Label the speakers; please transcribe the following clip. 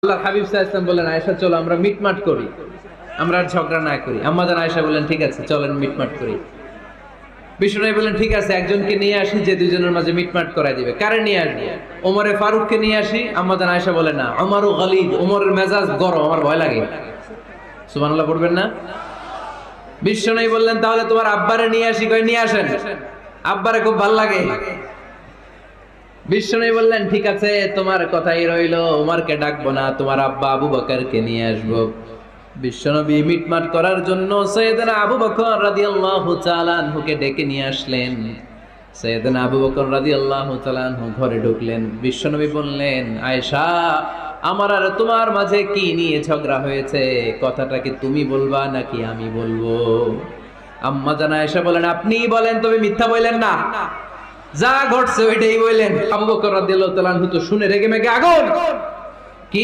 Speaker 1: আল্লাহর হাবিব সাল্লাল্লাহু আলাইহি ওয়াসাল্লাম বললেন, আয়েশা চলো আমরা মিটমাট করি, আমরা আর ঝগড়া না করি। আম্মা জান আয়েশা বললেন, ঠিক আছে চলেন মিটমাট করি। বিষ্ণু বললেন, ঠিক আছে একজনকে নিয়ে আসি যে দুজনের মাঝে মিটমাট করাই দিবে। কারে নিয়ে আসবো? ওমরে ফারুককে নিয়ে আসি। আম্মা জান আয়েশা বলে, না, ওমরও গালিদ, ওমরের মেজাজ গরম, আমার ভয় লাগে। সুবহানাল্লাহ পড়বেন না? বিষ্ণু বললেন, তাহলে তোমার আব্বারে নিয়ে আসি। কই নিয়ে আসেন, আব্বারে খুব ভাল লাগে। বিষ্ণু বললেন, ঠিক আছে তোমার কথাই রইলো, ওমরকে ডাকবো না, তোমার আব্বা আবু বকরকে নিয়ে আসবো। বিশ্বনবী মিটমাট করার জন্য সাইয়েদনা আবু বকর রাদিয়াল্লাহু তাআলা আনহুকে ডেকে নিয়ে আসলেন। সাইয়েদনা আবু বকর রাদিয়াল্লাহু তাআলা আনহু ঘরে ঢুকলেন। বিশ্বনবী বললেন, আয়েশা, আমার আর তোমার মাঝে কি নিয়ে ঝগড়া হয়েছে? কথাটা কি তুমি বলবা নাকি আমি বলবো? আম্মা জান আয়েশা বলেন, আপনিই বলেন, তবে মিথ্যা বললেন না, যা ঘটছে ওইটাই বললেন। আবু বকর রাদিয়াল্লাহু তাআলা আনহু তো শুনে রেগে মেগে আগুন। কি